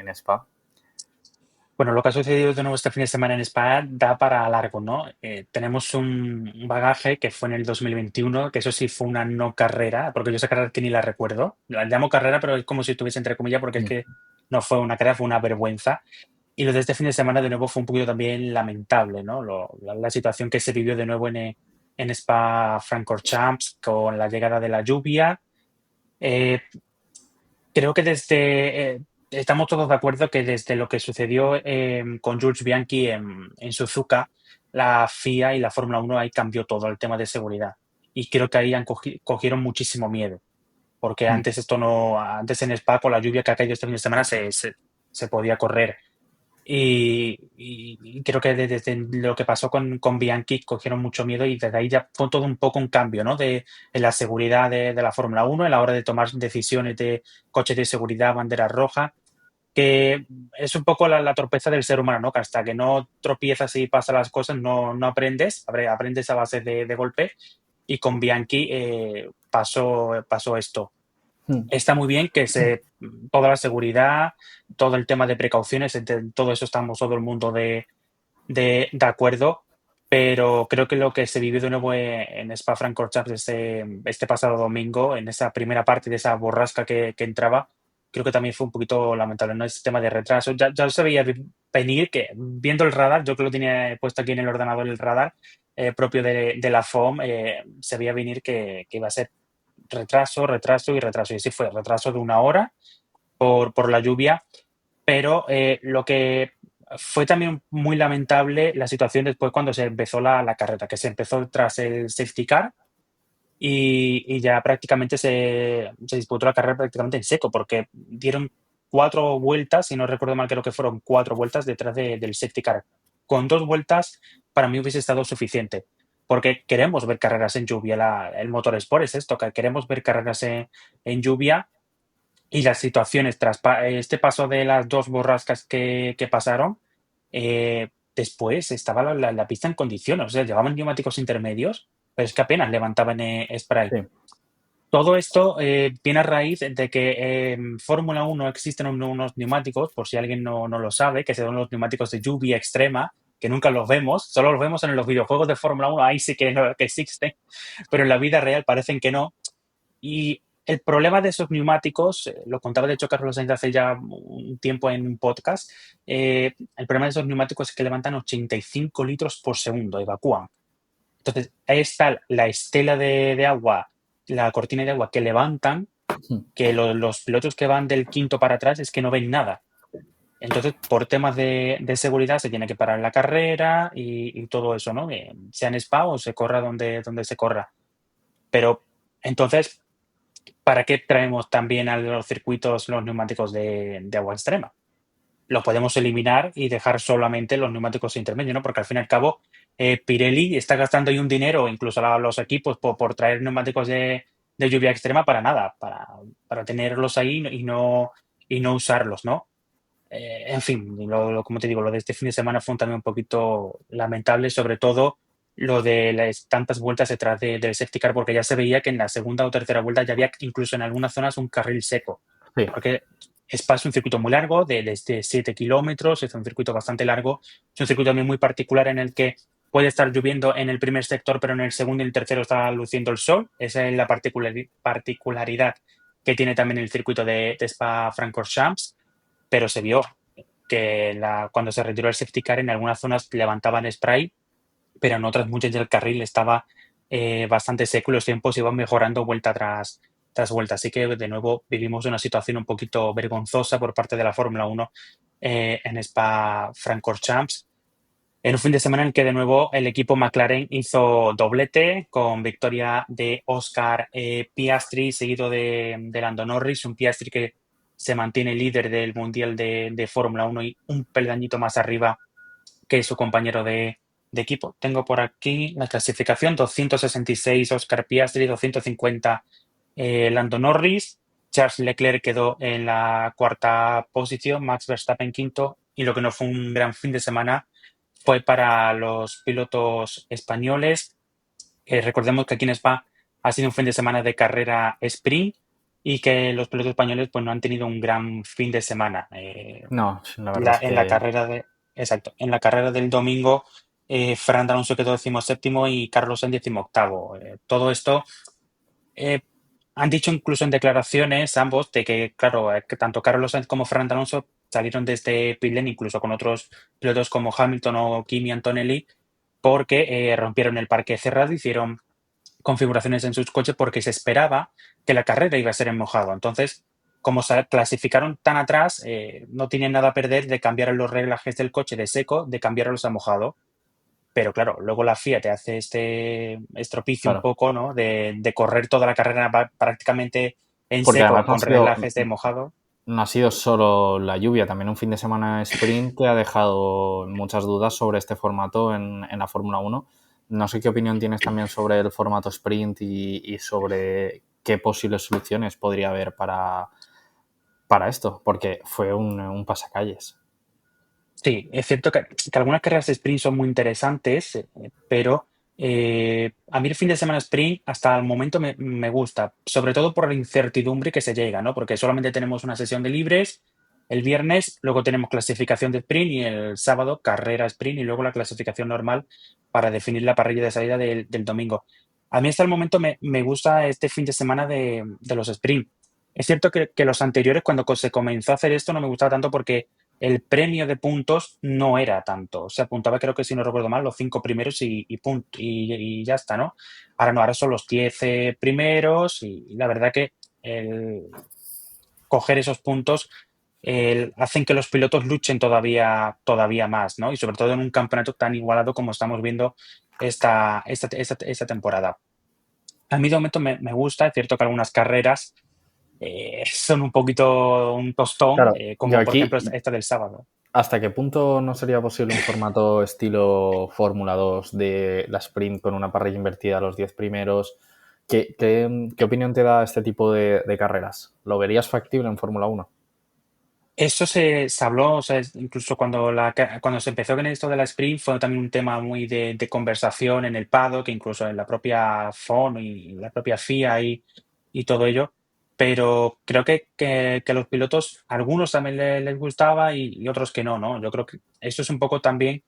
en Spa. Bueno, lo que ha sucedido de nuevo este fin de semana en Spa da para largo, ¿no? Tenemos un bagaje que fue en el 2021, que eso sí fue una no carrera, porque yo esa carrera que ni la recuerdo. La llamo carrera, pero es como si estuviese entre comillas, porque es Mm. que no fue una carrera, fue una vergüenza. Y lo de este fin de semana de nuevo fue un poquito también lamentable, ¿no? La situación que se vivió de nuevo en Spa Francorchamps con la llegada de la lluvia. Eh, Creo que estamos todos de acuerdo que desde lo que sucedió con Jules Bianchi en Suzuka, la FIA y la Fórmula Uno ahí cambió todo el tema de seguridad. Y creo que ahí cogieron muchísimo miedo, porque Mm. antes esto no, antes en Spa con la lluvia que ha caído este fin de semana se podía correr. Y creo que desde lo que pasó con Bianchi cogieron mucho miedo y desde ahí ya fue todo un poco un cambio, ¿no? En la seguridad de la Fórmula Uno en la hora de tomar decisiones de coches de seguridad, bandera roja, que es un poco la torpeza del ser humano, ¿no? Que hasta que no tropiezas y pasan las cosas no aprendes, aprendes a base de golpe y con Bianchi pasó esto. Mm. Está muy bien que toda la seguridad, todo el tema de precauciones, todo eso estamos todo el mundo de acuerdo, pero creo que lo que se vivió de nuevo en Spa-Francorchamps este pasado domingo, en esa primera parte de esa borrasca que entraba, creo que también fue un poquito lamentable, ¿no? Ese tema de retraso. Ya se veía venir que viendo el radar, yo que lo tenía puesto aquí en el ordenador, el radar propio de la FOM, se veía venir que iba a ser retraso, retraso y retraso. Y sí fue, retraso de una hora por la lluvia, pero lo que fue también muy lamentable la situación después cuando se empezó la carrera, que se empezó tras el safety car y ya prácticamente se disputó la carrera prácticamente en seco, porque dieron 4 vueltas, si no recuerdo mal, creo que fueron 4 vueltas detrás del safety car. Con 2 vueltas, para mí hubiese estado suficiente, porque queremos ver carreras en lluvia. El motorsport es esto, que queremos ver carreras en lluvia y las situaciones tras este paso de las dos borrascas que pasaron, después estaba la pista en condiciones, o sea, llevaban neumáticos intermedios, pero es que apenas levantaban spray. Sí. Todo esto viene a raíz de que en Fórmula Uno existen unos neumáticos, por si alguien no lo sabe, que son los neumáticos de lluvia extrema, que nunca los vemos, solo los vemos en los videojuegos de Fórmula Uno, ahí sí que existen, pero en la vida real parecen que no. Y el problema de esos neumáticos, lo contaba de hecho Carlos Sainz hace ya un tiempo en un podcast, el problema de esos neumáticos es que levantan 85 litros por segundo, evacúan. Entonces, ahí está la estela de agua, la cortina de agua que levantan, Mm. que los pilotos que van del quinto para atrás es que no ven nada. Entonces, por temas de seguridad se tiene que parar la carrera y todo eso, ¿no? Sea en Spa o se corra donde se corra. Pero entonces, ¿para qué traemos también a los circuitos los neumáticos de agua extrema? Los podemos eliminar y dejar solamente los neumáticos intermedios, ¿no? Porque al fin y al cabo, Pirelli está gastando ahí un dinero, incluso los equipos, por traer neumáticos de lluvia extrema para nada, para tenerlos ahí y no usarlos, ¿no? En fin, como te digo, lo de este fin de semana fue también un poquito lamentable, sobre todo lo de las tantas vueltas detrás del safety car, porque ya se veía que en la segunda o tercera vuelta ya había incluso en algunas zonas un carril seco, Sí. porque Spa es un circuito muy largo, desde 7 kilómetros, es un circuito bastante largo, es un circuito también muy particular en el que puede estar lloviendo en el primer sector, pero en el segundo y el tercero está luciendo el sol. Esa es la particularidad que tiene también el circuito de Spa-Francorchamps, pero se vio que cuando se retiró el safety car en algunas zonas levantaban spray, pero en otras muchas ya el carril estaba bastante seco y los tiempos iban mejorando vuelta tras vuelta. Así que de nuevo vivimos una situación un poquito vergonzosa por parte de la Fórmula Uno en Spa-Francorchamps. En un fin de semana en el que de nuevo el equipo McLaren hizo doblete con victoria de Oscar Piastri, seguido de Lando Norris, un Piastri que se mantiene líder del Mundial de Fórmula Uno y un peldañito más arriba que su compañero de equipo. Tengo por aquí la clasificación: 266 Oscar Piastri, 250 Lando Norris. Charles Leclerc quedó en la cuarta posición, Max Verstappen quinto, y lo que no fue un gran fin de semana fue para los pilotos españoles. Recordemos que aquí en Spa ha sido un fin de semana de carrera sprint y que los pilotos españoles pues no han tenido un gran fin de semana. No, la verdad es En la que, carrera exacto, en la carrera del domingo, Fernando Alonso quedó 17º y Carlos Sainz 18º. Todo esto eh, han dicho incluso en declaraciones ambos de que, claro, que tanto Carlos Sainz como Fernando Alonso salieron de este pit lane, incluso con otros pilotos como Hamilton o Kimi Antonelli, porque rompieron el parque cerrado, hicieron configuraciones en sus coches porque se esperaba que la carrera iba a ser en mojado. Entonces, como se clasificaron tan atrás, no tienen nada a perder de cambiar los reglajes del coche de seco, de cambiarlos a mojado. Pero claro, luego la FIA te hace este estropicio un claro. poco, ¿no? De correr toda la carrera prácticamente en Porque seco además con reglajes de mojado. no ha sido solo la lluvia, también un fin de semana sprint que ha dejado muchas dudas sobre este formato en la Fórmula Uno. No sé qué opinión tienes también sobre el formato sprint y sobre qué posibles soluciones podría haber para esto, porque fue un pasacalles. Sí, es cierto que algunas carreras de sprint son muy interesantes, pero a mí el fin de semana sprint hasta el momento me gusta, sobre todo por la incertidumbre que se llega, ¿no? Porque solamente tenemos una sesión de libres el viernes, luego tenemos clasificación de sprint y el sábado carrera sprint y luego la clasificación normal para definir la parrilla de salida del domingo. A mí hasta el momento me gusta este fin de semana de los sprint. Es cierto que los anteriores, cuando se comenzó a hacer esto, no me gustaba tanto porque el premio de puntos no era tanto. Se apuntaba, creo que si no recuerdo mal, los 5 primeros y ya está, ¿no? Ahora no, ahora son los 10 primeros y la verdad que el coger esos puntos hacen que los pilotos luchen todavía más, ¿no? Y sobre todo en un campeonato tan igualado como estamos viendo esta temporada. A mí de momento me gusta, es cierto que algunas carreras son un poquito un tostón, Claro, yo como por ejemplo aquí, esta del sábado. ¿hasta qué punto no sería posible un formato estilo Fórmula 2 de la sprint con una parrilla invertida a los 10 primeros? ¿Qué opinión te da este tipo de carreras? ¿Lo verías factible en Fórmula 1? Eso se habló, o sea, incluso cuando se empezó con esto de la sprint fue también un tema muy de conversación en el paddock, incluso en la propia FOM y la propia FIA y todo ello. Pero creo que a los pilotos, algunos también les gustaba y otros que no, ¿no? Yo creo que eso es un poco también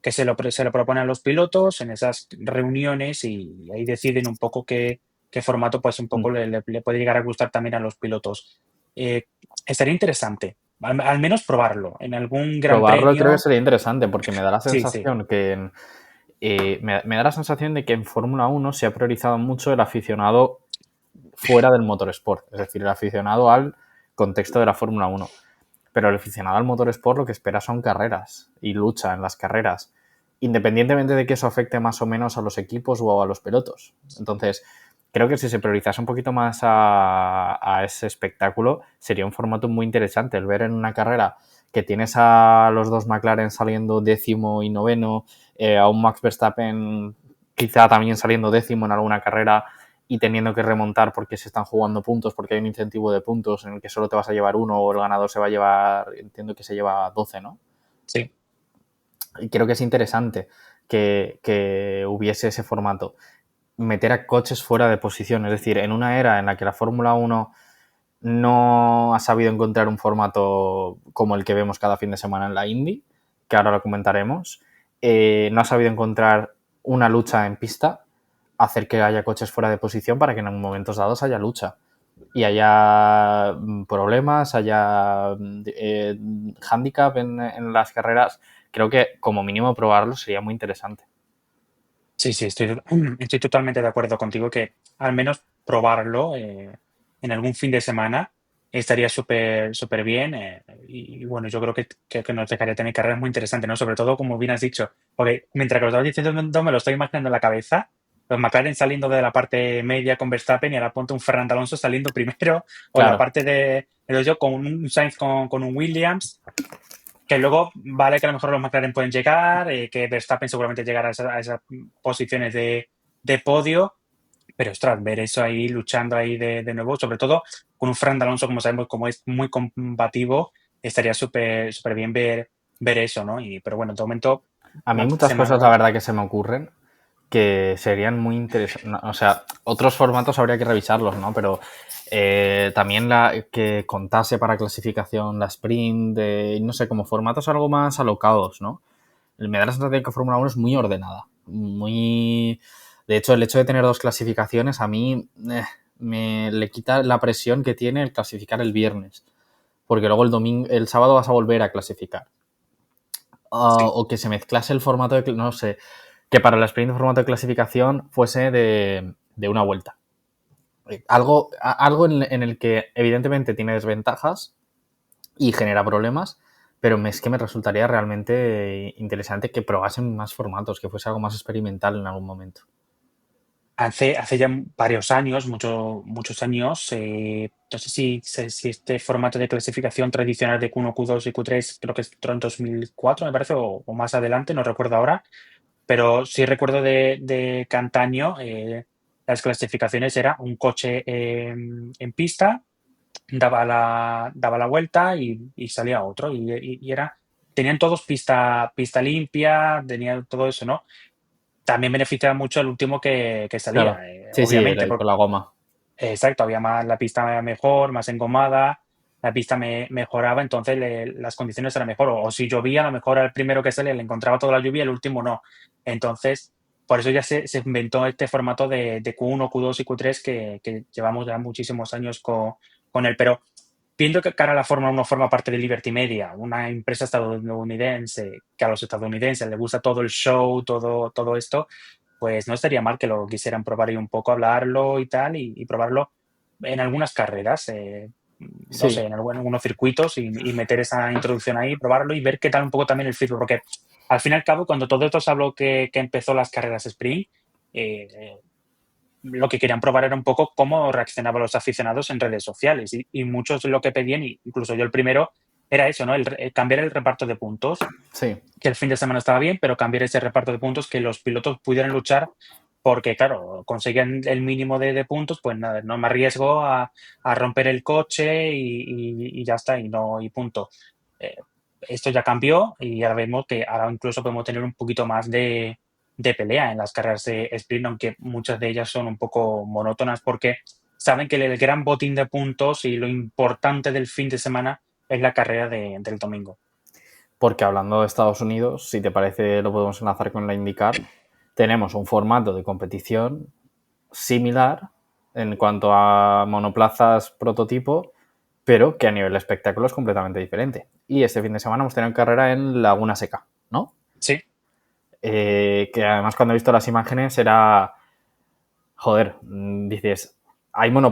que se lo proponen a los pilotos en esas reuniones y ahí deciden un poco qué formato pues un poco le puede llegar a gustar también a los pilotos. Eh, Estaría interesante. Al menos probarlo en algún gran Probarlo creo que premio. sería interesante porque me da la Sí, sí, sensación me da la sensación de que en Fórmula 1 se ha priorizado mucho el aficionado fuera del motorsport, es decir, el aficionado al contexto de la Fórmula 1. Pero el aficionado al motorsport lo que espera son carreras y lucha en las carreras, independientemente de que eso afecte más o menos a los equipos o a los pilotos. Entonces, creo que si se priorizase un poquito más a ese espectáculo, sería un formato muy interesante el ver en una carrera que tienes a los dos McLaren saliendo décimo y noveno, a un Max Verstappen quizá también saliendo décimo en alguna carrera y teniendo que remontar porque se están jugando puntos, porque hay un incentivo de puntos en el que solo te vas a llevar uno o el ganador se va a llevar, entiendo que se lleva 12, ¿no? sí. Y creo que es interesante que hubiese ese formato. Meter a coches fuera de posición, es decir, en una era en la que la Fórmula 1 no ha sabido encontrar un formato como el que vemos cada fin de semana en la Indy, que ahora lo comentaremos, no ha sabido encontrar una lucha en pista, hacer que haya coches fuera de posición para que en momentos dados haya lucha y haya problemas, haya handicap en las carreras. Creo que como mínimo probarlo sería muy interesante. Sí, sí, estoy totalmente de acuerdo contigo que al menos probarlo en algún fin de semana estaría súper bien. Y bueno, yo creo que nos dejaría tener carreras muy interesantes, ¿no? Sobre todo, como bien has dicho, porque mientras que lo estabas diciendo, me lo estoy imaginando en la cabeza. Los McLaren saliendo de la parte media con Verstappen y ahora ponte un Fernando Alonso saliendo primero, o la Claro, parte de yo con un Sainz con un Williams. Que luego vale que a lo mejor los McLaren pueden llegar, que Verstappen seguramente llegará a esas posiciones de podio, pero ostras, ver eso ahí luchando ahí de nuevo, sobre todo con un Fernando Alonso, como sabemos, como es muy combativo, estaría súper bien ver eso, ¿no? Pero bueno, de momento a mí hay muchas se me cosas, la acaba. verdad, que se me ocurren que serían muy interesantes. O sea, otros formatos habría que revisarlos, ¿no? Pero También que contase para clasificación la sprint, no sé, como formatos algo más alocados, ¿no? Me da la sensación que Fórmula 1 es muy ordenada. Muy. De hecho, el hecho de tener dos clasificaciones a mí me le quita la presión que tiene el clasificar el viernes. Porque luego el sábado vas a volver a clasificar. Sí. O que se mezclase el formato de. No sé. Que para la sprint el formato de clasificación fuese de una vuelta. Algo en el que evidentemente tiene desventajas y genera problemas, pero es que me resultaría realmente interesante que probasen más formatos, que fuese algo más experimental en algún momento. Hace ya varios años, muchos años, no sé si este formato de clasificación tradicional de Q1, Q2 y Q3, creo que entró en 2004, me parece, o más adelante, no recuerdo ahora, pero sí recuerdo de que antaño las clasificaciones era un coche en pista, daba la vuelta y salía otro, tenían todos pista limpia, tenían todo eso, ¿no? También beneficiaba mucho el último que Claro. salía, Sí, sí, obviamente, con la goma. exacto, había más, la pista era mejor, más engomada, la pista mejoraba, entonces las condiciones eran mejor. O si llovía, a lo mejor al primero que salía le encontraba toda la lluvia, el último no. Entonces, por eso ya se inventó este formato de Q1, Q2 y Q3 que llevamos ya muchísimos años con él. Pero viendo que cara a la Fórmula 1 forma parte de Liberty Media, una empresa estadounidense, que a los estadounidenses les gusta todo el show, todo esto, pues no estaría mal que lo quisieran probar y un poco hablarlo y tal, y probarlo en algunas carreras, no sé, Sí, en algunos circuitos y meter esa introducción ahí, probarlo y ver qué tal un poco también el feedback, porque al fin y al cabo, cuando todo esto se habló que empezó las carreras sprint, eh, lo que querían probar era un poco cómo reaccionaban los aficionados en redes sociales y muchos lo que pedían, incluso yo el primero, era eso, ¿no? Cambiar el reparto de puntos, sí, que el fin de semana estaba bien, pero cambiar ese reparto de puntos, que los pilotos pudieran luchar, porque claro, conseguían el mínimo de puntos, pues nada, no me arriesgo a romper el coche y ya está, y punto. Eh, Esto ya cambió y ahora vemos que ahora incluso podemos tener un poquito más de pelea en las carreras de sprint, aunque muchas de ellas son un poco monótonas porque saben que el gran botín de puntos y lo importante del fin de semana es la carrera del domingo. porque hablando de Estados Unidos, si te parece lo podemos enlazar con la IndyCar, tenemos un formato de competición similar en cuanto a monoplazas prototipo, pero que a nivel de espectáculo es completamente diferente. Y este fin de semana hemos tenido carrera en Laguna Seca, ¿no? Sí. Que además cuando he visto las imágenes era, joder, dices, hay